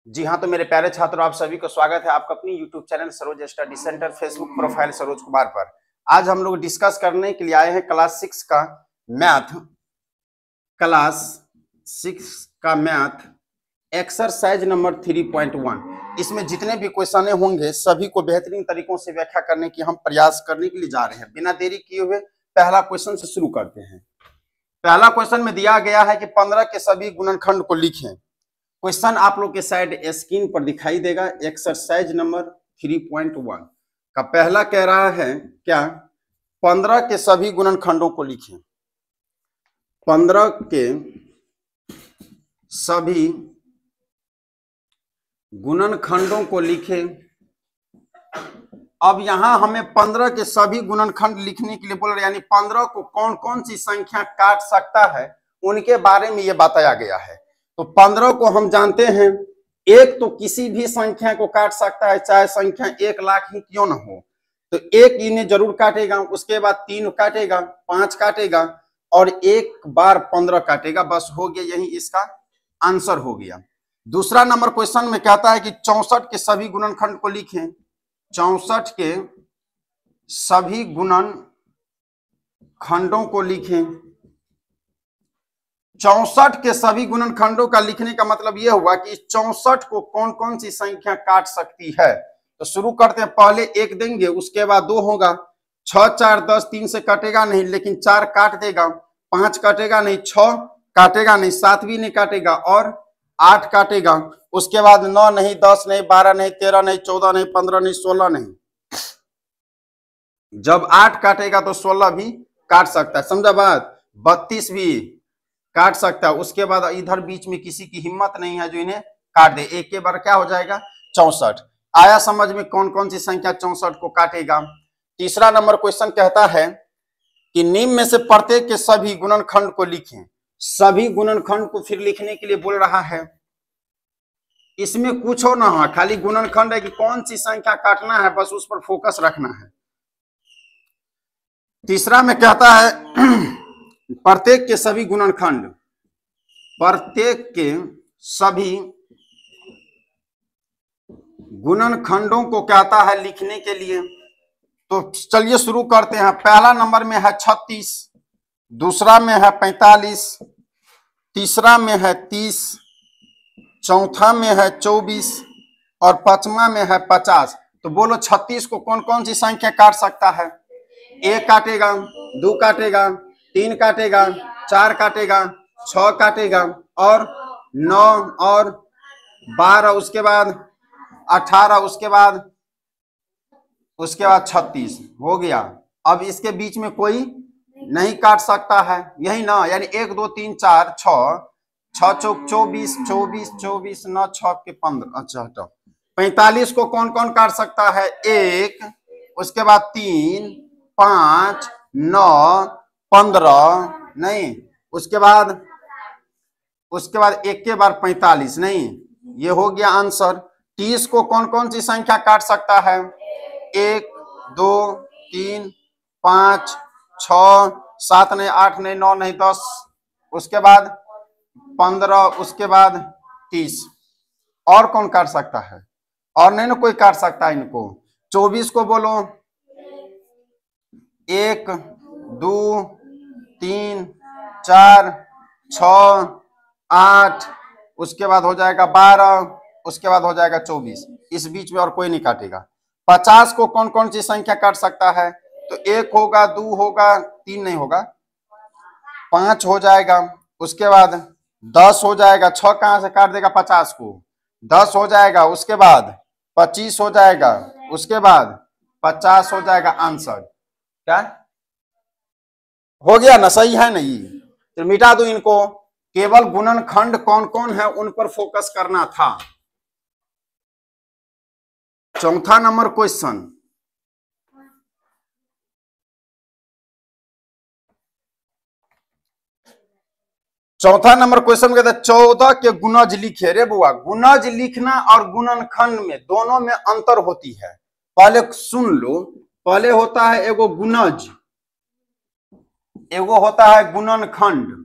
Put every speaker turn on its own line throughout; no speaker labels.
जी हाँ, तो मेरे प्यारे छात्रों, आप सभी को स्वागत है आपका अपनी YouTube channel Saroj study centre, Facebook profile Saroj Kumar पर। आज हम लोग डिस्कस करने के लिए आए हैं क्लास 6 का मैथ, एक्सरसाइज नंबर 3.1। इसमें जितने भी क्वेश्चन होंगे सभी को बेहतरीन तरीकों से व्याख्या करने की हम प्रयास करने के लिए जा रहे हैं। बिना देरी किए हुए पहला क्वेश्चन से शुरू करते हैं। पहला क्वेश्चन में दिया गया है कि 15 के सभी गुणनखंड को लिखें। क्वेश्चन आप लोग के साइड स्क्रीन पर दिखाई देगा। एक्सरसाइज नंबर 3.1 का पहला कह रहा है क्या, 15 के सभी गुणनखंडों को लिखें। 15 के सभी गुणनखंडों को लिखें। अब यहां हमें 15 के सभी गुणनखंड लिखने के लिए बोल रहे, यानी 15 को कौन कौन सी संख्या काट सकता है उनके बारे में यह बताया गया है। तो 15 को हम जानते हैं, एक तो किसी भी संख्या को काट सकता है, चाहे संख्या 1 लाख ही क्यों ना हो। तो एक इन्हें जरूर काटेगा, उसके बाद 3 काटेगा, 5 काटेगा और एक बार 15 काटेगा। बस हो गया, यही इसका आंसर हो गया। दूसरा नंबर क्वेश्चन में कहता है कि 64 के सभी गुणनखंड को लिखें। 64 के सभी गुणनखंडों को लिखें। 64 के सभी गुणनखंडों का लिखने का मतलब यह हुआ कि 64 को कौन कौन सी संख्या काट सकती है। तो शुरू करते हैं। पहले 1 देंगे, उसके बाद 2 होगा। 6 4 10, 3 से कटेगा नहीं, लेकिन 4 काट देगा। 5 काटेगा नहीं, 6 काटेगा नहीं, 7 भी नहीं काटेगा और 8 काटेगा। उसके बाद 9 नहीं, 10 नहीं, 12 नहीं, 13 नहीं, 14 नहीं, 15 नहीं, 16 नहीं। जब 8 काटेगा तो 16 भी काट सकता है, समझा बात। 32 भी काट सकता है। उसके बाद इधर बीच में किसी की हिम्मत नहीं है जो इन्हें काट दे। एक के बार क्या हो जाएगा, 64। आया समझ में कौन कौन सी संख्या 64 को काटेगा। तीसरा नंबर क्वेश्चन कहता है कि निम्न में से प्रत्येक के सभी गुणनखंड को लिखें। सभी गुणनखंड को फिर लिखने के लिए बोल रहा है। इसमें कुछ हो ना हो, खाली गुणनखंड है कि कौन सी संख्या काटना है, बस उस पर फोकस रखना है। तीसरा में कहता है प्रत्येक के सभी गुणनखंड, प्रत्येक के सभी गुणनखंडों को कहता है लिखने के लिए। तो चलिए शुरू करते हैं। पहला नंबर में है 36, दूसरा में है 45, तीसरा में है 30, चौथा में है 24 और पांचवा में है 50। तो बोलो 36 को कौन कौन सी संख्या काट सकता है। 1 काटेगा, 2 काटेगा, 3 काटेगा, 4 काटेगा, 6 काटेगा और 9 और 12, उसके बाद 18, उसके बाद 36 हो गया। अब इसके बीच में कोई नहीं काट सकता है, यही ना, यानी 1 2 3 4 6 6 चौक 24, 24 24 9 6 के 15। अच्छा हटो, 45 को कौन कौन काट सकता है। 1, उसके बाद 3 5 9 15 नहीं, उसके बाद एक के बार 45 नहीं, ये हो गया आंसर। 30 को कौन कौन सी संख्या काट सकता है। 1 2 3 5 6 7 नहीं, 8 नहीं, 9 नहीं, 10, उसके बाद 15, उसके बाद 30। और कौन काट सकता है, और नहीं ना कोई काट सकता है इनको। 24 को बोलो 1 2 3 4 6 8, उसके बाद हो जाएगा 12, उसके बाद हो जाएगा 24। इस बीच में और कोई नहीं काटेगा। 50 को कौन कौन सी संख्या काट सकता है। तो 1 होगा, 2 होगा, 3 नहीं होगा, 5 हो जाएगा, उसके बाद 10 हो जाएगा। 6 कहां से काट देगा 50 को, 10 हो जाएगा, उसके बाद 25 हो जाएगा, उसके बाद 50 हो जाएगा। आंसर क्या हो गया ना, सही है नहीं। तो मिटा दो इनको, केवल गुणनखंड कौन कौन है उन पर फोकस करना था। चौथा नंबर क्वेश्चन, चौथा नंबर क्वेश्चन कहता है 14 के गुणज लिखे। रे बुआ, गुणज लिखना और गुणनखंड में दोनों में अंतर होती है। पहले सुन लो, पहले होता है एगो गुणज, एगो होता है गुणनखंड।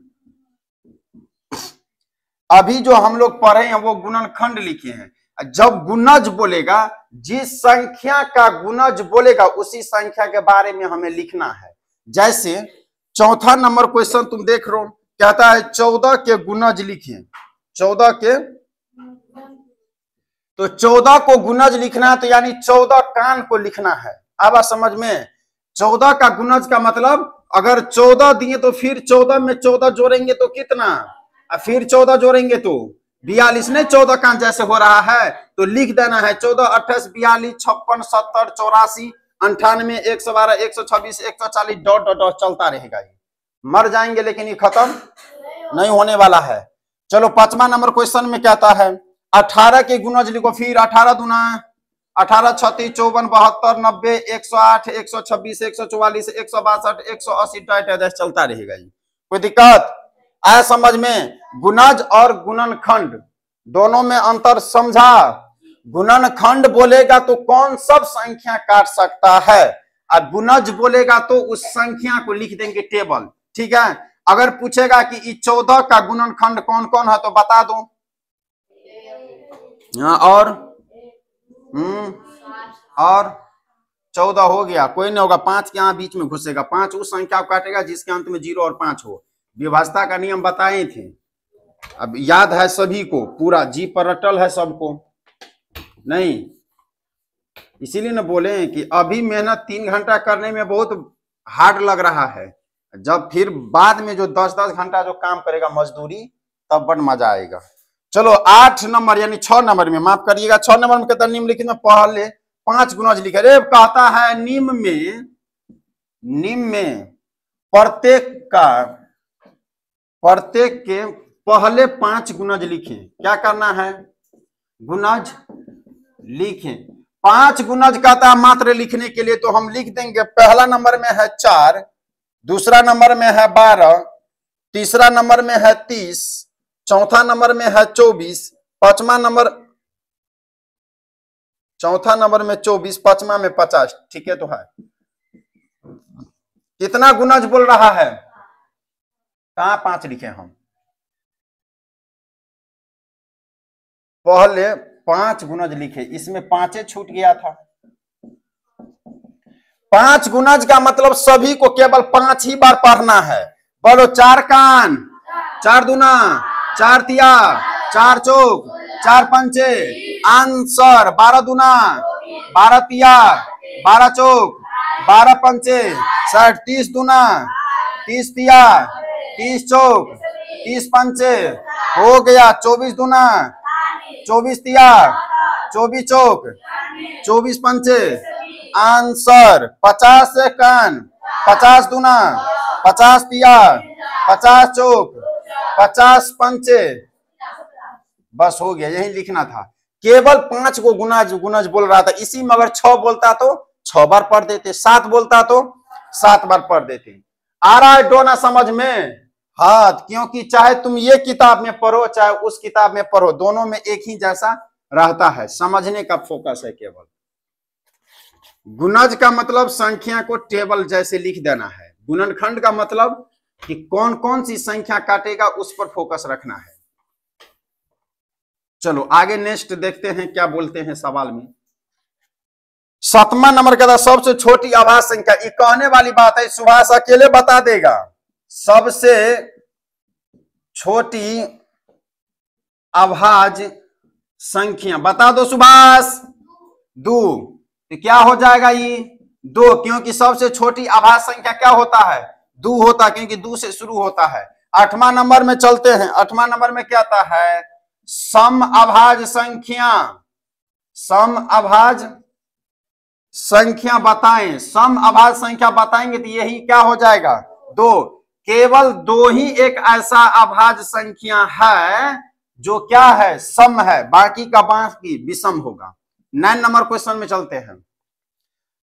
अभी जो हम लोग पढ़े हैं वो गुणनखंड लिखे हैं। जब गुणज बोलेगा, जिस संख्या का गुणज बोलेगा उसी संख्या के बारे में हमें लिखना है। जैसे चौथा नंबर क्वेश्चन तुम देख रहे हो, कहता है 14 के गुणज लिखिए। 14 के, तो 14 को गुणज लिखना है तो यानी 14 कान को लिखना है। अब समझ में, 14 का गुणज का मतलब अगर 14 दिए तो फिर 14 में 14 जोड़ेंगे तो कितना, फिर 14 जोड़ेंगे तो 42 ने 14 कान जैसे हो रहा है, तो लिख देना है 14, 28, 42, 56, 70, 84, 98, 112, 126, 140 डॉट डॉट डॉट चलता रहेगा। ये मर जाएंगे लेकिन ये खत्म नहीं होने वाला है। चलो 5वां नंबर क्वेश्चन में कहता है 18 के गुणज लिखो। फिर 18 दूना 18, 36, 54, 72, 90, 108, 126, 144, 162, 180 डॉट चलता रहेगा। ये कोई दिक्कत आया समझ में? गुणज और गुणनखंड दोनों में अंतर समझा? गुणनखंड बोलेगा तो कौन सब संख्या काट सकता है, और गुणज बोलेगा तो उस संख्या को लिख देंगे टेबल। ठीक है, अगर पूछेगा कि इस 14 का गुणनखंड कौन कौन है तो बता दो। और 14 हो गया, कोई नहीं होगा। 5 के यहाँ बीच में घुसेगा, 5 उस संख्या को काटेगा जिसके अंत में 0 और 5 हो। विभाजता का नियम बताए थे, अब याद है सभी को, पूरा जी पर रटल है सबको नहीं? इसीलिए ना बोले कि अभी मेहनत 3 घंटा करने में बहुत हार्ड लग रहा है, जब फिर बाद में जो 10-10 घंटा जो काम करेगा मजदूरी, तब बड़ मजा आएगा। चलो 8 नंबर यानी 6 नंबर में, माफ करिएगा 6 नंबर में कहता निम्न लिखित में पहले 5 गुणज लिखे। अरे कहता है निम्न में प्रत्येक के पहले 5 गुणज लिखें। क्या करना है? गुणज लिखें। 5 गुणज कहता है मात्र लिखने के लिए, तो हम लिख देंगे पहला नंबर में है 4, दूसरा नंबर में है 12, तीसरा नंबर में है 30, चौथा नंबर में है 24, पांचवा नंबर, चौथा नंबर में 24, पांचवा में 50। ठीक है, तो है कितना गुणज बोल रहा है? कहां 5 लिखे हम? पहले 5 गुणज लिखे, इसमें 5 छूट गया था। 5 गुणज का मतलब सभी को केवल 5 ही बार पढ़ना है। बोलो 4 कान, 4 दूना, 4 तिया, 4 चौक, 4 पंचे, आंसर 12 दूना, 12 तिया, 12 चौक, 12 पंचे, 60, 30 दूना, 30 तिया, 30 चौक, 30 पंचे, हो गया 24 दूना, 24 तिया, 24 चौक, 24 पंचे, आंसर 50 कान, 50 दूना, 50 तिया, 50 चौक, 50 पंचे, बस हो गया। यही लिखना था। केवल 5 को गुणज बोल रहा था। इसी में अगर 6 बोलता तो 6 बार पढ़ देते, 7 बोलता तो 7 बार पढ़ देते। आ रहा है डोना समझ में? हाँ, क्योंकि चाहे तुम ये किताब में पढ़ो चाहे उस किताब में पढ़ो, दोनों में एक ही जैसा रहता है। समझने का फोकस है केवल। गुणज का मतलब संख्या को टेबल जैसे लिख देना है। गुणनखंड का मतलब कि कौन कौन सी संख्या काटेगा उस पर फोकस रखना है। चलो आगे नेक्स्ट देखते हैं क्या बोलते हैं सवाल में। 7वां नंबर का सबसे छोटी अभाज्य संख्या। ये कहने वाली बात है, सुभाष अकेले बता देगा। सबसे छोटी अभाज्य संख्या बता दो सुभाष। 2, तो क्या हो जाएगा ये? 2, क्योंकि सबसे छोटी अभाज्य संख्या क्या होता है? 2 होता है, क्योंकि 2 से शुरू होता है। 8वां नंबर में चलते हैं। 8वां नंबर में क्या आता है? सम अभाज्य संख्या। सम अभाज्य संख्या बताएं। सम अभाज्य संख्या बताएंगे तो यही क्या हो जाएगा? 2। केवल 2 ही एक ऐसा अभाज्य संख्या है जो क्या है? सम है, बाकी का बाकी विषम होगा। 9 नंबर क्वेश्चन में चलते हैं।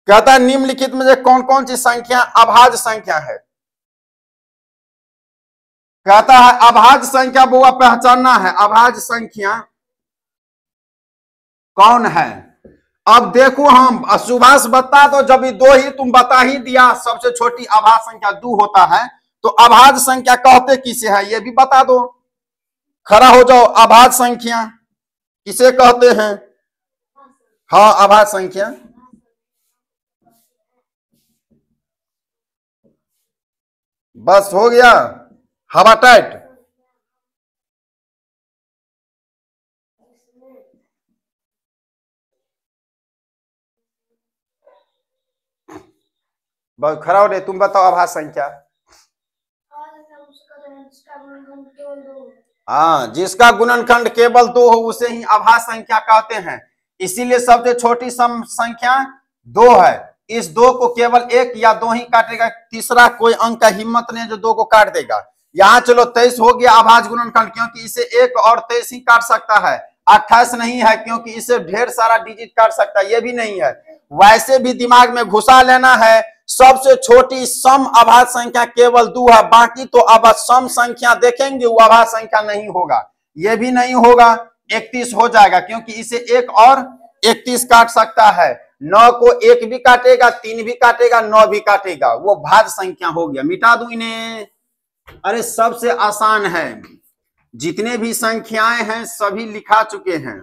कहता है निम्नलिखित में से कौन कौन सी संख्या अभाज्य संख्या है? कहता है अभाज्य संख्या बुआ पहचानना है। अभाज्य संख्या कौन है? अब देखो हम सुभाष बता दो, जब 2 ही तुम बता ही दिया सबसे छोटी अभाज्य संख्या 2 होता है, तो अभाज्य संख्या कहते किसे है ये भी बता दो। खड़ा हो जाओ। अभाज्य संख्या किसे कहते हैं? हाँ, अभाज्य संख्या। बस हो गया, हवा टाइट। बस खड़ा हो रहे, तुम बताओ अभाज्य संख्या। हाँ, जिसका गुणनखंड केवल 2 हो उसे ही अभाज्य संख्या कहते हैं। इसीलिए सबसे छोटी सम संख्या 2 है। इस 2 को केवल 1 या 2 ही काटेगा, तीसरा कोई अंक का हिम्मत नहीं जो 2 को काट देगा। यहाँ चलो 23 हो गया अभाज्य गुणनखंड, क्योंकि इसे 1 और 23 ही काट सकता है। 28 नहीं है, क्योंकि इसे ढेर सारा डिजिट काट सकता है, ये भी नहीं है। वैसे भी दिमाग में घुसा लेना है, सबसे छोटी सम अभाज्य संख्या केवल 2 है, बाकी तो अब सम संख्या देखेंगे वो अभाज्य संख्या नहीं होगा। ये भी नहीं होगा, 31 हो जाएगा, क्योंकि इसे 1 और 31 काट सकता है। 9 को 1 भी काटेगा, 3 भी काटेगा, 9 भी काटेगा, वो भाज्य संख्या हो गया। मिटा दूं इन्हें? अरे सबसे आसान है, जितने भी संख्याएं हैं सभी लिखा चुके हैं।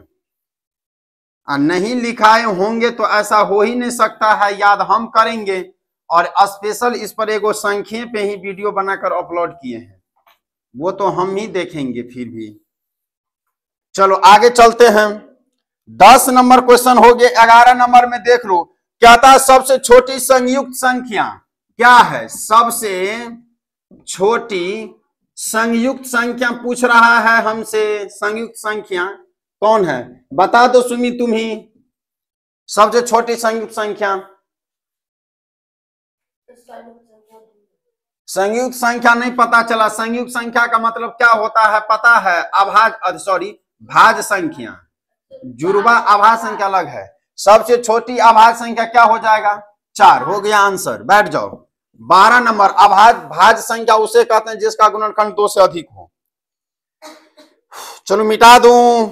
नहीं लिखाए होंगे तो ऐसा हो ही नहीं सकता है, याद हम करेंगे। और स्पेशल इस पर एगो संख्या पे ही वीडियो बनाकर अपलोड किए हैं, वो तो हम ही देखेंगे फिर भी। चलो आगे चलते हैं। 10 नंबर क्वेश्चन हो गए। 11 नंबर में देख लो, क्या था? सबसे छोटी संयुक्त संख्या क्या है? सबसे छोटी संयुक्त संख्या पूछ रहा है हमसे। संयुक्त संख्या कौन है? बता दो सुमी तुम ही। सबसे छोटी संयुक्त संख्या। संयुक्त संख्या नहीं पता चला। संयुक्त संख्या का मतलब क्या होता है पता है? भाज्य संख्या। जुड़वा अभाज्य संख्या अलग है। सबसे छोटी अभाज्य संख्या क्या हो जाएगा? 4 हो गया आंसर, बैठ जाओ। 12 नंबर भाज्य संख्या उसे कहते हैं जिसका गुणनखंड 2 से अधिक हो। चलो मिटा दूं,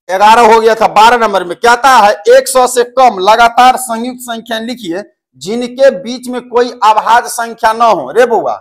11 हो गया था। 12 नंबर में क्या था? 100 से कम लगातार संयुक्त संख्या लिखिए जिनके बीच में कोई अभाज्य संख्या न हो। रे बुआ,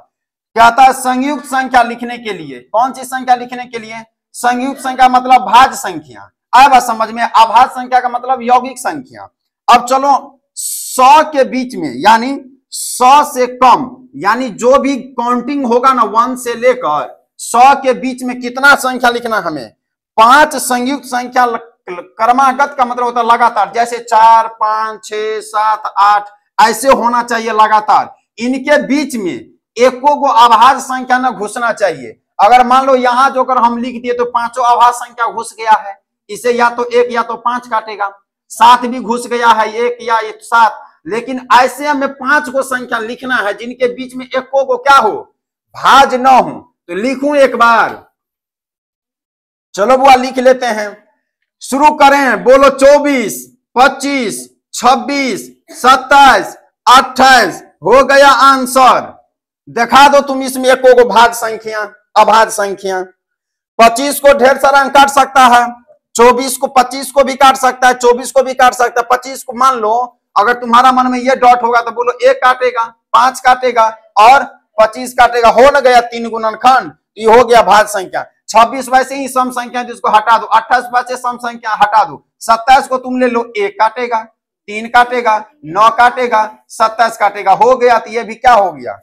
क्या था? संयुक्त संख्या लिखने के लिए कौन सी संख्या लिखने के लिए? संयुक्त संख्या मतलब भाज्य संख्या। अब समझ में। अभाज्य संख्या का मतलब यौगिक संख्या। अब चलो 100 के बीच में, यानी 100 से कम, यानी जो भी काउंटिंग होगा ना 1 से लेकर 100 के बीच में कितना संख्या लिखना हमें? 5 संयुक्त संख्या। क्रमागत का मतलब होता है लगातार, जैसे 4, 5, 6, 7, 8 ऐसे होना चाहिए लगातार। इनके बीच में एको को अभाज्य संख्या न घुसना चाहिए। अगर मान लो यहां जो कर हम लिख दिए तो 5 अभाज्य संख्या घुस गया है, इसे या तो 1 या तो 5 काटेगा। 7 भी घुस गया है, 1 या 7। लेकिन ऐसे हमें 5 को संख्या लिखना है जिनके बीच में एको को क्या हो? भाज्य न हो। तो लिखूं एक बार? चलो बुआ लिख लेते हैं, शुरू करें। बोलो 24, 25, 26, 27, 28 हो गया आंसर। दिखा दो तुम इसमें एको को भाज्य संख्या, अभाज्य संख्या। 25 को ढेर सारा अंक काट सकता है, 24 को 25 को भी काट सकता है, 24 को भी काट सकता है। 25 को मान लो अगर तुम्हारा मन में ये डॉट होगा तो बोलो 1 काटेगा, 5 काटेगा और 25 काटेगा। हो न गया 3 गुणनखंड, ये हो गया भाज्य संख्या। 26 वैसे ही सम संख्या जिसको हटा दो। 28 वैसे सम संख्या हटा दो। 27 को तुम ले लो, 1 काटेगा, 3 काटेगा, 9 काटेगा, 27 काटेगा। हो गया। तो ये भी क्या हो गया?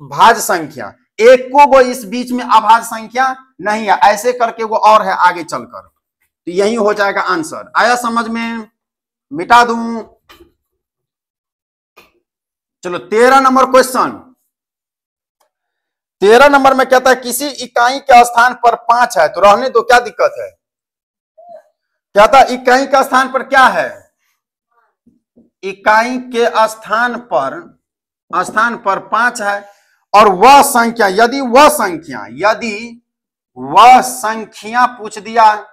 भाज्य संख्या। एक को इस बीच में अभाज्य संख्या नहीं है, ऐसे करके वो और है आगे चलकर। तो यही हो जाएगा आंसर। आया समझ में? मिटा दूं? चलो 13 नंबर क्वेश्चन। 13 नंबर में कहता है किसी इकाई के स्थान पर 5 है तो रहने दो, क्या दिक्कत है? कहता है इकाई का स्थान पर क्या है? इकाई के स्थान पर 5 है और वह संख्या, यदि वह संख्या पूछ दिया,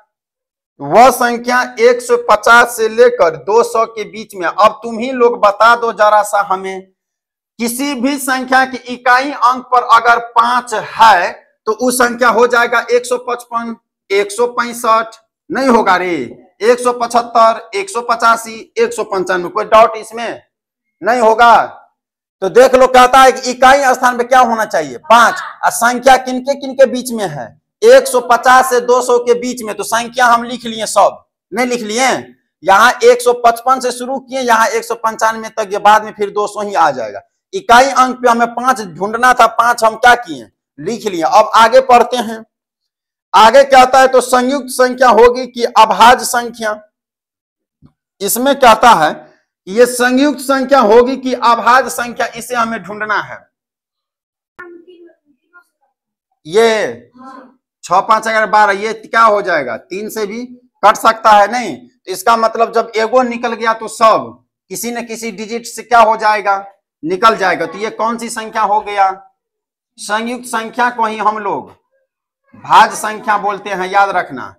वह संख्या 150 से लेकर 200 के बीच में। अब तुम ही लोग बता दो जरा सा हमें, किसी भी संख्या की इकाई अंक पर अगर 5 है तो उस संख्या हो जाएगा 155, 165 नहीं होगा रे, 175, 185, 195। कोई डाउट इसमें नहीं होगा? तो देख लो, कहता है कि इकाई स्थान पे क्या होना चाहिए? 5। संख्या किनके किनके बीच में है? 150 से 200 के बीच में, तो संख्या हम लिख लिए, सब नहीं लिख लिए। यहाँ 155 से शुरू किए, यहाँ 195 तक, ये बाद में फिर 200 ही आ जाएगा। इकाई अंक पे हमें 5 ढूंढना था, 5 हम क्या किए, लिख लिए। अब आगे पढ़ते हैं, आगे कहता है तो संयुक्त संख्या होगी कि अभाज्य संख्या। इसमें कहता है ये संयुक्त संख्या होगी कि अभाज्य संख्या, इसे हमें ढूंढना है। ये 6 5 11 12, ये क्या हो जाएगा, 3 से भी कट सकता है नहीं, तो इसका मतलब जब एगो निकल गया तो सब किसी न किसी डिजिट से क्या हो जाएगा, निकल जाएगा। तो ये कौन सी संख्या हो गया, संयुक्त संख्या को ही हम लोग भाज्य संख्या बोलते हैं, याद रखना।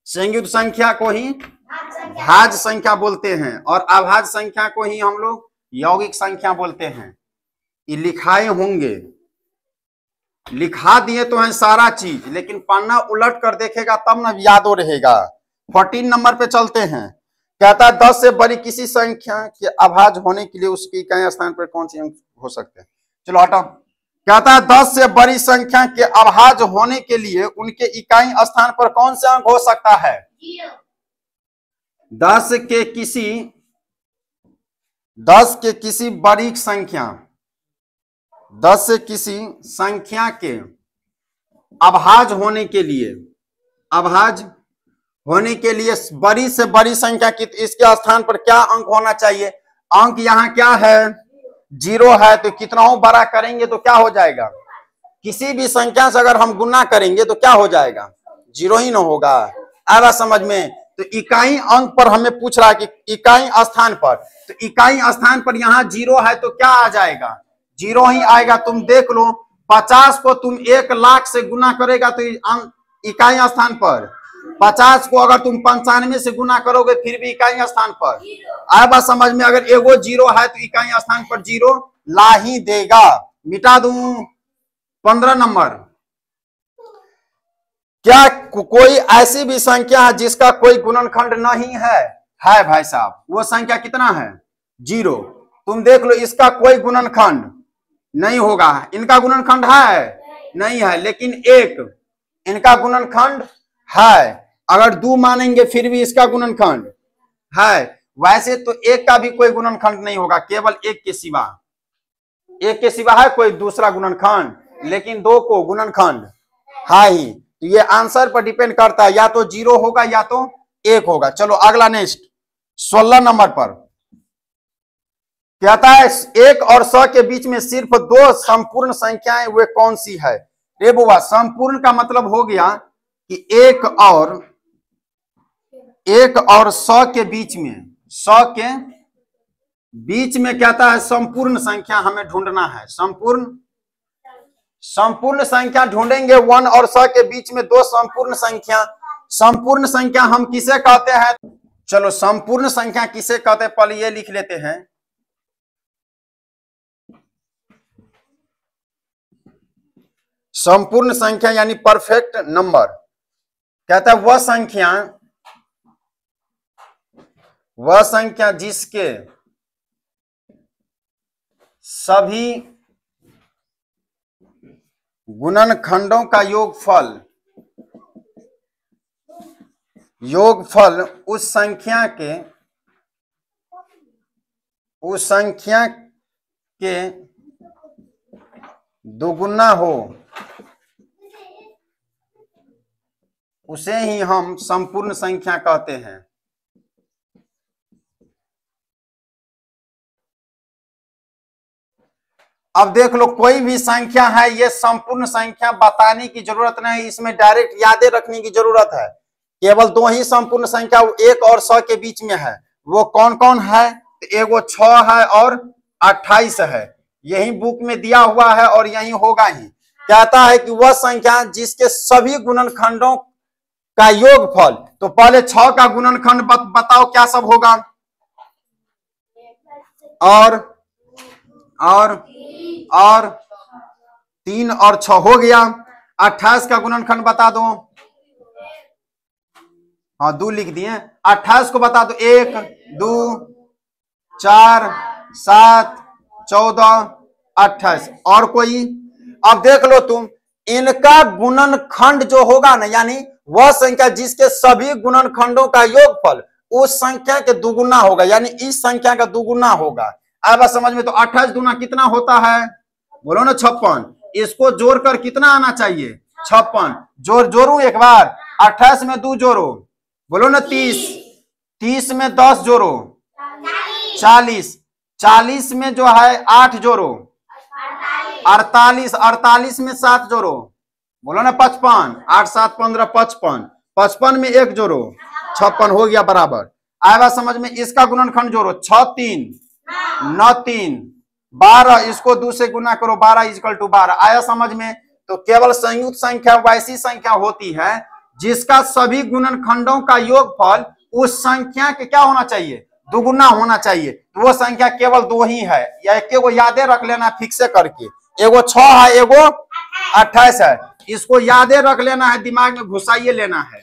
संयुक्त संख्या को ही भाज्य संख्या बोलते हैं और अभाज्य संख्या को ही हम लोग यौगिक संख्या बोलते हैं। ये लिखाए होंगे, लिखा दिए तो है सारा चीज, लेकिन पन्ना उलट कर देखेगा तब ना यादो रहेगा। 14 नंबर पे चलते हैं, कहता है 10 से बड़ी किसी संख्या के अभाज्य होने के लिए उसकी इकाई स्थान पर कौन सी अंक हो सकते हैं। चलो हटाओ, कहता है 10 से बड़ी संख्या के अभाज्य होने के लिए उनके इकाई स्थान पर कौन से अंक हो सकता है। 10 के किसी बड़ी संख्या, 10 से किसी संख्या के अभाज्य होने के लिए, अभाज्य होने के लिए बड़ी से बड़ी संख्या की, इसके स्थान पर क्या अंक होना चाहिए। अंक यहाँ क्या है, 0 है, तो कितना बड़ा करेंगे तो क्या हो जाएगा, किसी भी संख्या से अगर हम गुना करेंगे तो क्या हो जाएगा, 0 ही ना होगा। आया समझ में। तो इकाई अंक पर हमें पूछ रहा है कि इकाई स्थान पर, तो इकाई स्थान पर यहाँ 0 है तो क्या आ जाएगा, 0 ही आएगा। तुम देख लो, 50 को तुम 1 लाख से गुना करेगा तो इकाई स्थान पर, 50 को अगर तुम 95 से गुना करोगे फिर भी इकाई स्थान पर। आया बात समझ में। अगर एगो 0 है तो इकाई स्थान पर 0 ला ही देगा। मिटा दूं 15 नंबर, क्या कोई ऐसी भी संख्या है जिसका कोई गुणनखंड नहीं है। है भाई साहब, वो संख्या कितना है, 0। तुम देख लो, इसका कोई गुणनखंड नहीं होगा। इनका गुणनखंड है नहीं है, लेकिन 1 इनका गुणनखंड है। अगर 2 मानेंगे फिर भी इसका गुणनखंड है। वैसे तो 1 का भी कोई गुणनखंड नहीं होगा, केवल 1 के सिवा। 1 के सिवा है कोई दूसरा गुणनखंड, लेकिन 2 को गुणनखंड है ही। तो ये आंसर पर डिपेंड करता है, या तो 0 होगा या तो 1 होगा। चलो अगला नेक्स्ट 16 नंबर पर कहता है 1 और 100 के बीच में सिर्फ 2 संपूर्ण संख्याएं, वे कौन सी है। रे बुआ, संपूर्ण का मतलब हो गया कि 1 और 100 के बीच में, 100 के बीच में कहता है संपूर्ण संख्या हमें ढूंढना है। संपूर्ण संख्या ढूंढेंगे। 1 और 100 के बीच में 2 संपूर्ण संख्या। संपूर्ण संख्या हम किसे कहते हैं, चलो संपूर्ण संख्या किसे कहते हैं पहले ये लिख लेते हैं। संपूर्ण संख्या यानी परफेक्ट नंबर। कहता है वह संख्या जिसके सभी गुणनखंडों का योगफल उस संख्या के दोगुना हो, उसे ही हम संपूर्ण संख्या कहते हैं। अब देख लो, कोई भी संख्या है, ये संपूर्ण संख्या बताने की जरूरत नहीं, इसमें डायरेक्ट यादें रखने की जरूरत है। केवल 2 ही संपूर्ण संख्या 1 और 100 के बीच में है। वो कौन कौन है, एगो 6 है और 28 है। यही बुक में दिया हुआ है और यही होगा ही। कहता है कि वह संख्या जिसके सभी गुणनखंडों का योगफल, तो पहले 6 का गुणनखंड बताओ क्या सब होगा। और 3 और 6 हो गया। 28 का गुणनखंड बता दो। हाँ 2 लिख दिए। 28 को बता दो। 1 2 4 7 14 28। और कोई, अब देख लो तुम, इनका गुणनखंड जो होगा ना, यानी वह संख्या जिसके सभी गुणनखंडों का योगफल उस संख्या के दुगुना होगा, यानी इस संख्या का दुगुना होगा। अब समझ में, तो 28 दूना कितना होता है, बोलो ना 56। इसको जोड़कर कितना आना चाहिए, 56। जोड़ू एक बार, 28 में 2 जोड़ो, बोलो ना 30। 30 में 10 जोड़ो, 40। 40 में जो है 8 जोड़ो, 48। 48 में 7 जोड़ो, बोलो ना 55। 8 7 15 55। 55 में 1 जोड़ो, 56 हो गया बराबर। आएगा समझ में। इसका गुणनखंड जोड़ो, 6 3 9 3 12। इसको 2 से गुना करो, 12 इक्वल टू 12। आया समझ में। तो केवल संयुक्त संख्या वैसी संख्या होती है जिसका सभी गुणनखंडों का योगफल उस संख्या के क्या होना चाहिए, दुगुना होना चाहिए। तो वो संख्या केवल 2 ही है, या एक को यादें रख लेना फिक्स करके। एगो 6 है, एगो 28 है। इसको यादें रख लेना है, दिमाग में घुसाइए लेना है।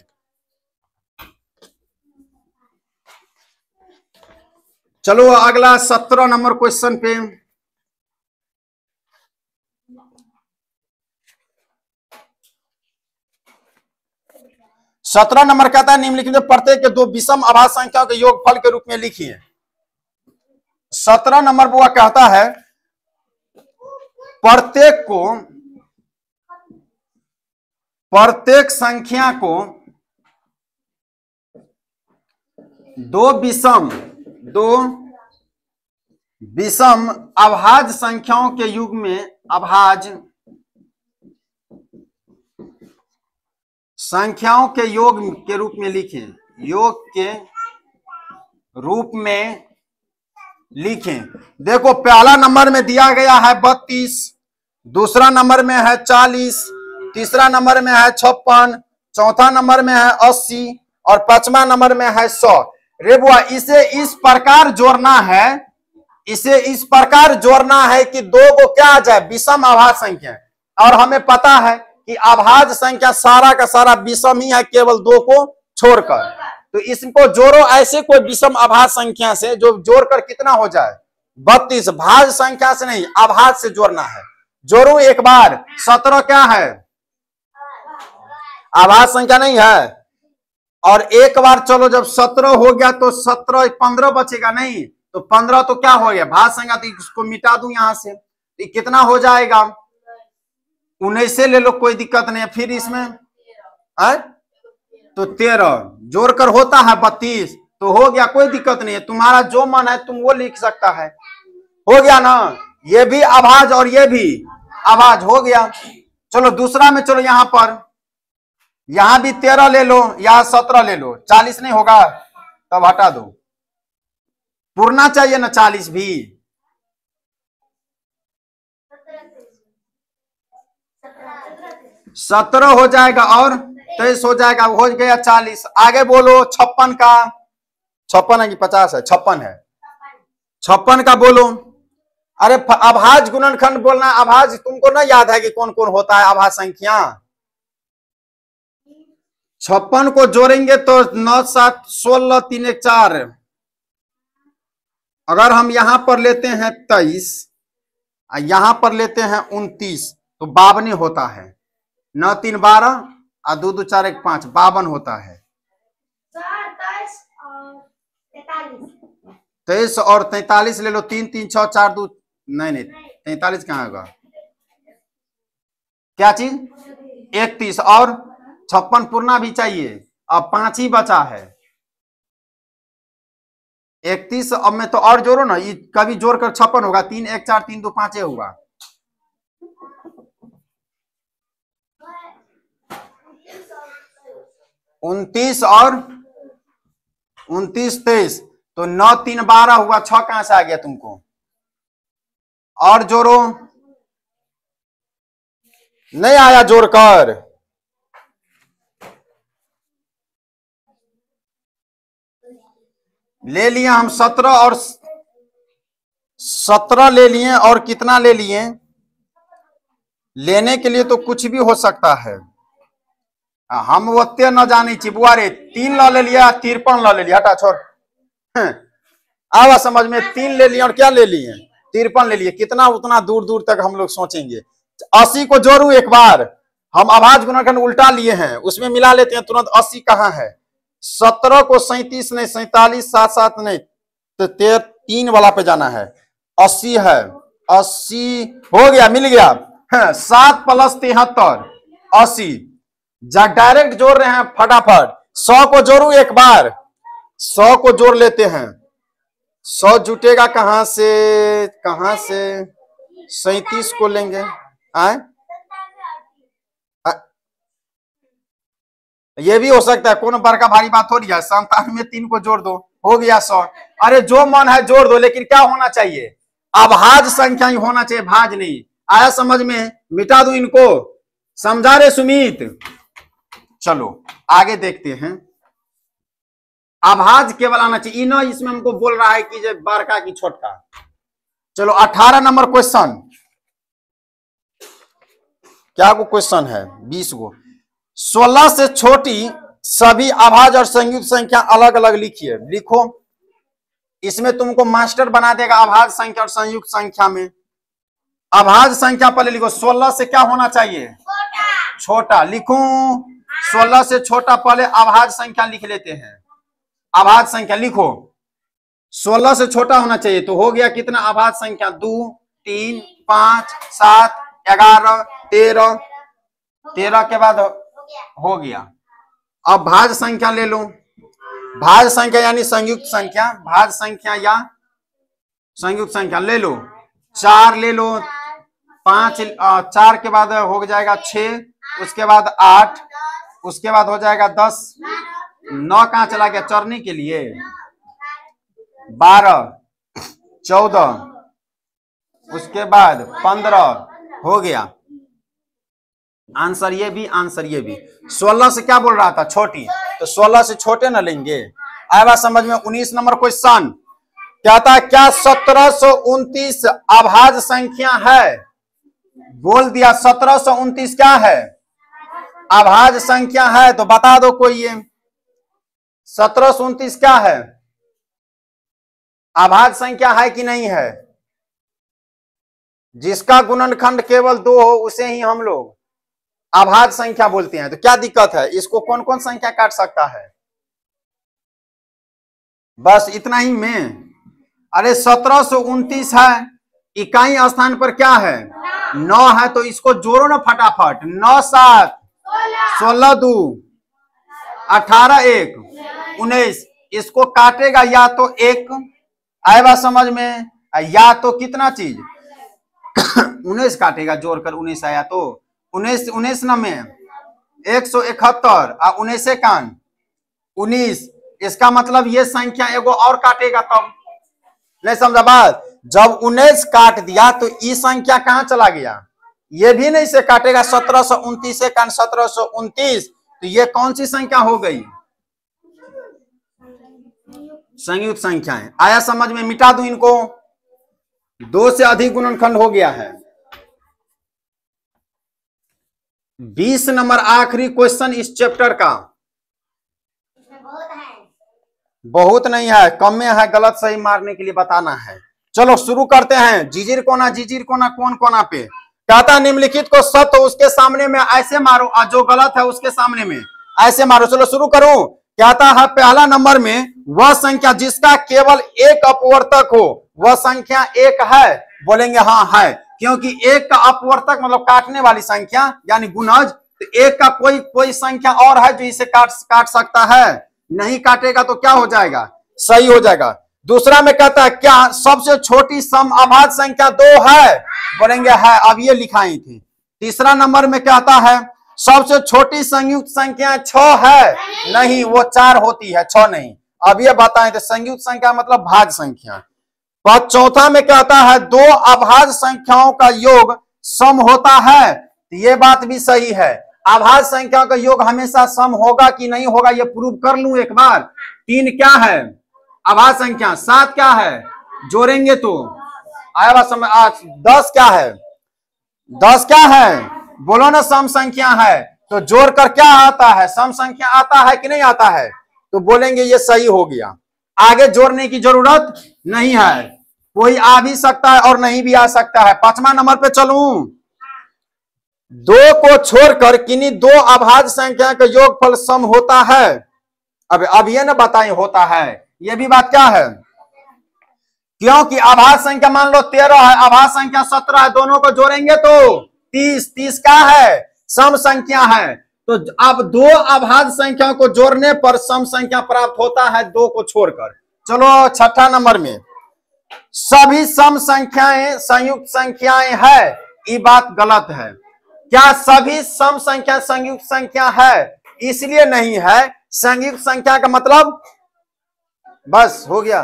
चलो अगला 17 नंबर क्वेश्चन पे। 17 नंबर कहता है निम्नलिखित में प्रत्येक के 2 विषम अभाज्य संख्याओं के योगफल के रूप में लिखिए। 17 नंबर बुआ कहता है प्रत्येक संख्या को 2 विषम अभाज्य संख्याओं के युग में, अभाज्य संख्याओं के योग के रूप में लिखें, योग के रूप में लिखें। देखो पहला नंबर में दिया गया है 32, दूसरा नंबर में है 40, तीसरा नंबर में है 56, चौथा नंबर में है 80 और पांचवा नंबर में है 100। रे बुआ इसे इस प्रकार जोड़ना है, इसे इस प्रकार जोड़ना है कि 2 को क्या आ जाए, विषम अभाज्य संख्या। और हमें पता है कि अभाज्य संख्या सारा का सारा विषम ही है, केवल 2 को छोड़कर। तो इसको जोड़ो ऐसे कोई विषम अभाज्य संख्या से जो जोड़कर कितना हो जाए, 32। भाज्य संख्या से नहीं, अभाज्य से जोड़ना है। जोड़ो एक बार। 17 क्या है, अभाज्य संख्या नहीं है। और एक बार चलो जब 17 हो गया तो 17 15 बचेगा नहीं, तो 15 तो क्या हो गया, भाज्य संख्या। तो इसको मिटा दूं यहां से, तो कितना हो जाएगा, 19 से ले लो, कोई दिक्कत नहीं है। फिर इसमें है तो 13 जोड़कर होता है 32, तो हो गया, कोई दिक्कत नहीं है। तुम्हारा जो मन है तुम वो लिख सकता है। हो गया ना, ये भी अभाज्य और ये भी अभाज्य हो गया। चलो दूसरा में चलो, यहां पर यहां भी 13 ले लो, यहां 17 ले लो, 40 नहीं होगा तब हटा दो, पूर्णा चाहिए ना 40 भी। 17 हो जाएगा और 23 हो जाएगा, हो गया 40। आगे बोलो 56 का, 56 है कि 50 है, 56 है, 56 का बोलो। अरे अभाज्य गुणनखंड बोलना, अभाज्य तुमको ना याद है कि कौन कौन होता है अभाज्य संख्या। 56 को जोड़ेंगे तो 9 7 16 3 1 4। अगर हम यहां पर लेते हैं 23, यहां पर लेते हैं 29, तो 52 होता है। 9 3 12 और 2 2 4 1 5, 52 होता है। 23 और 43 ले लो, 3 3 6 4 2, नहीं 43 कहाँ होगा, क्या चीज, 31 और 56 पूर्णा भी चाहिए। अब 5 ही बचा है, 31। अब में तो और जोड़ो ना, ये कभी जोड़कर 56 होगा, 3 1 4 3 2 5 होगा। उनतीस और 29 23, तो 9 3 12 हुआ, 6 कहां से आ गया तुमको, और जोड़ो, नहीं आया जोड़कर। ले लिए हम 17 और 17 ले लिए, और कितना ले लिए, लेने के लिए तो कुछ भी हो सकता है, हम ओते न जानी चिबुआ रे। 3 ले लिया, 53 ले लिया, हटा छोड़। आवा समझ में, 3 ले लिए और क्या ले लिए, 53 ले लिए। कितना उतना दूर दूर तक हम लोग सोचेंगे। 80 को जोड़ू एक बार, हम अभाज्य गुणनखंड उल्टा लिए हैं, उसमें मिला लेते हैं तुरंत। 80 कहाँ है? 17 को 37 नहीं, 47 7 7 नहीं, तो 3 वाला पे जाना है। 80 है, 80 हो गया, मिल गया। 7 + 73 80। डायरेक्ट जोड़ रहे हैं फटाफट। 100 को जोड़ू एक बार, 100 को जोड़ लेते हैं। 100 जुटेगा कहां से? 37 को लेंगे। आए ये भी हो सकता है, कौन बड़का भारी बात हो रही है। 97 में 3 को जोड़ दो, हो गया 100। अरे जो मन है जोड़ दो, लेकिन क्या होना चाहिए? अभाज्य संख्या ही होना चाहिए, भाज नहीं। आया समझ में? मिटा दो इनको, समझा रे सुमित? चलो आगे देखते हैं। अभाज्य केवल आना चाहिए, ना इसमें हमको बोल रहा है कि जो बड़का की छोटका। चलो 18 नंबर क्वेश्चन। क्या को क्वेश्चन है? 20 गो। 16 से छोटी सभी अभाज्य और संयुक्त संख्या अलग अलग लिखिए। लिखो, इसमें तुमको मास्टर बना देगा अभाज्य संख्या और संयुक्त संख्या में। अभाज्य संख्या पहले लिखो। 16 से क्या होना चाहिए? छोटा। लिखो 16 से छोटा, पहले अभाज्य संख्या लिख लेते हैं। अभाज्य संख्या लिखो, 16 से छोटा होना चाहिए। तो हो गया कितना अभाज्य संख्या? 2 3 5 7 11 13। 13 के बाद हो गया। अब भाज्य संख्या ले लो। भाज्य संख्या यानी संयुक्त संख्या। भाज्य संख्या या संयुक्त संख्या ले लो। 4 ले लो, 5 4 के बाद हो जाएगा 6, उसके बाद 8, उसके बाद हो जाएगा 10। 9 कहां चला गया चढ़ने के लिए? 12 14, उसके बाद 15 हो गया। आंसर ये भी, आंसर ये भी। 16 से क्या बोल रहा था? छोटी, तो 16 से छोटे ना लेंगे। आया बात समझ में? 19 नंबर क्वेश्चन कहता है क्या 1729 अभाज्य संख्या है? बोल दिया 1729 क्या है? अभाज्य संख्या है। तो बता दो कोई, ये 1729 क्या है? अभाज्य संख्या है कि नहीं है? जिसका गुणनखंड केवल 2 हो उसे ही हम लोग अभाज्य संख्या बोलते हैं। तो क्या दिक्कत है? इसको कौन कौन संख्या काट सकता है? बस इतना ही में। अरे 1729 है, इकाई स्थान पर क्या है? 9 है, तो इसको जोड़ो ना फटाफट। 9 7 16 2 18 1 19। इसको काटेगा या तो 1, आए बात समझ में, या तो कितना चीज 19 काटेगा जोड़कर। 19 आया तो 19 न में 171 और 19 कान 19। इसका मतलब ये संख्या एगो और काटेगा तब। नहीं समझा बात? जब 19 काट दिया तो ये संख्या कहां चला गया? ये भी नहीं से काटेगा। 1729 कान 1729, तो ये कौन सी संख्या हो गई? संयुक्त संख्या है। आया समझ में? मिटा दूं इनको। 2 से अधिक गुणनखंड हो गया है। 20 नंबर आखिरी क्वेश्चन इस चैप्टर का। बहुत नहीं है, कम में है। गलत सही मारने के लिए बताना है। चलो शुरू करते हैं। जीजीर कोना कौन कोना पे कहता है निम्नलिखित को सत्य उसके सामने में ऐसे मारो, और जो गलत है उसके सामने में ऐसे मारो। चलो शुरू करो। कहता है पहला नंबर में वह संख्या जिसका केवल एक अपवर्तक हो वह संख्या 1 है। बोलेंगे हाँ है, क्योंकि 1 का अपवर्तक मतलब काटने वाली संख्या यानी गुणज। तो 1 का कोई संख्या और है जो इसे काट सकता है? नहीं काटेगा तो क्या हो जाएगा? सही हो जाएगा। दूसरा में कहता है क्या सबसे छोटी सम अभाज्य संख्या 2 है? बोलेंगे है, अब ये लिखाई थी। तीसरा नंबर में कहता है सबसे छोटी संयुक्त संख्या 6 है? नहीं, वो 4 होती है, 6 नहीं। अब ये बताएं तो संयुक्त संख्या मतलब भाज्य संख्या। और चौथा में कहता है 2 अभाज्य संख्याओं का योग सम होता है। तो ये बात भी सही है। अभाज्य संख्याओं का योग हमेशा सम होगा कि नहीं होगा ये प्रूव कर लूं एक बार। 3 क्या है? अभाज्य संख्या। 7 क्या है? जोड़ेंगे तो आया बात समझ। 10 क्या है? 10 क्या है? बोलो ना सम संख्या है। तो जोड़कर क्या आता है? सम संख्या आता है कि नहीं आता है? तो बोलेंगे ये सही हो गया। आगे जोड़ने की जरूरत नहीं है। कोई आ भी सकता है और नहीं भी आ सकता है। 5वां नंबर पे चलूं। दो को छोड़कर किन्हीं दो अभाज्य संख्या का योगफल सम होता है। अब ये ना बताएं होता है, ये भी बात क्या है, क्योंकि अभाज्य संख्या मान लो 13 है, अभाज्य संख्या 17 है, दोनों को जोड़ेंगे तो 30 का है, सम संख्या है। तो अब दो अभाज्य संख्याओं को जोड़ने पर सम संख्या प्राप्त होता है, दो को छोड़कर। चलो छठा नंबर में, सभी सम संख्याएं संयुक्त संख्याएं है, ये बात गलत है। क्या सभी सम संख्या संयुक्त संख्या है? इसलिए नहीं है, संयुक्त संख्या का मतलब बस हो गया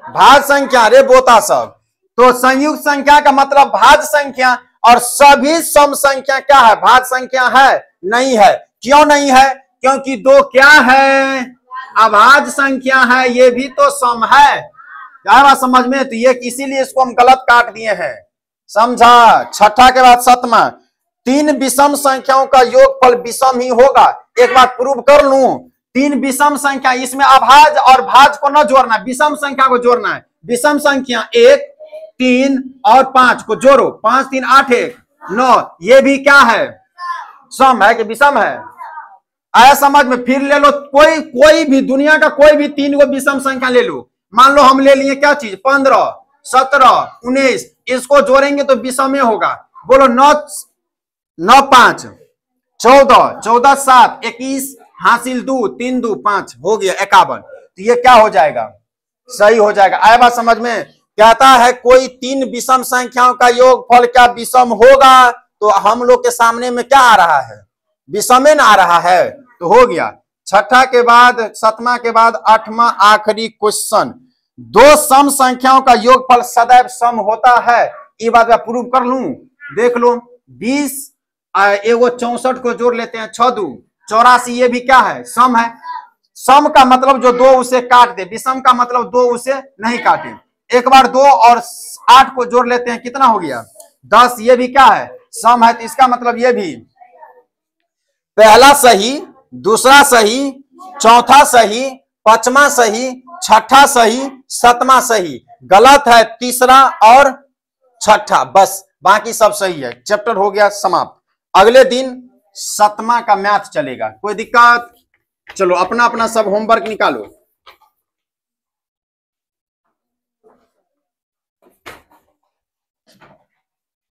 भाज्य संख्या, रे बोता सब। तो संयुक्त संख्या का मतलब भाज्य संख्या, और सभी सम संख्या क्या है? भाज्य संख्या है? नहीं है। क्यों नहीं है? क्योंकि दो क्या है? अभाज्य संख्या है, ये भी तो सम है। क्या बात समझ में? तो ये इसीलिए इसको हम गलत काट दिए हैं, समझा। छठा के बाद सतमा, तीन विषम संख्याओं का योगफल विषम ही होगा। एक बात प्रूव कर लूं, तीन विषम संख्या, इसमें अभाज्य और भाज्य को न जोड़ना, विषम संख्या को जोड़ना है। विषम संख्या 1, 3 और 5 को जोड़ो, 5 3 8 1 9, ये भी क्या है? सम है कि विषम है? आया समझ में? फिर ले लो कोई भी दुनिया का कोई भी तीन को विषम संख्या ले लो। मान लो हम ले लिए क्या चीज, 15 17 19, इसको जोड़ेंगे तो विषम होगा। बोलो 9 9 5 14 14 7 21 हासिल 2 3 2 5 हो गया 51। तो ये क्या हो जाएगा? सही हो जाएगा। आया बात समझ में? कहता है कोई तीन विषम संख्याओं का योगफल क्या विषम होगा? तो हम लोग के सामने में क्या आ रहा है? विषमे ना आ रहा है, तो हो गया। छठा के बाद सतमा के बाद आठवां आखिरी क्वेश्चन, दो सम संख्याओं का योगफल सदैव सम होता है, ये बात मैं प्रूव कर लूं। देख लो 20 एगो 64 को जोड़ लेते हैं, 6 2 84, ये भी क्या है? सम है। सम का मतलब जो दो उसे काट दे, विषम का मतलब दो उसे नहीं काटे। एक बार 2 और 8 को जोड़ लेते हैं, कितना हो गया? 10, ये भी क्या है? सम है। तो इसका मतलब ये भी पहला सही, दूसरा सही, चौथा सही, पांचवा सही, छठा सही, सतमा सही। गलत है तीसरा और छठा, बस बाकी सब सही है। चैप्टर हो गया समाप्त। अगले दिन सतमा का मैथ चलेगा, कोई दिक्कत? चलो अपना अपना सब होमवर्क निकालो।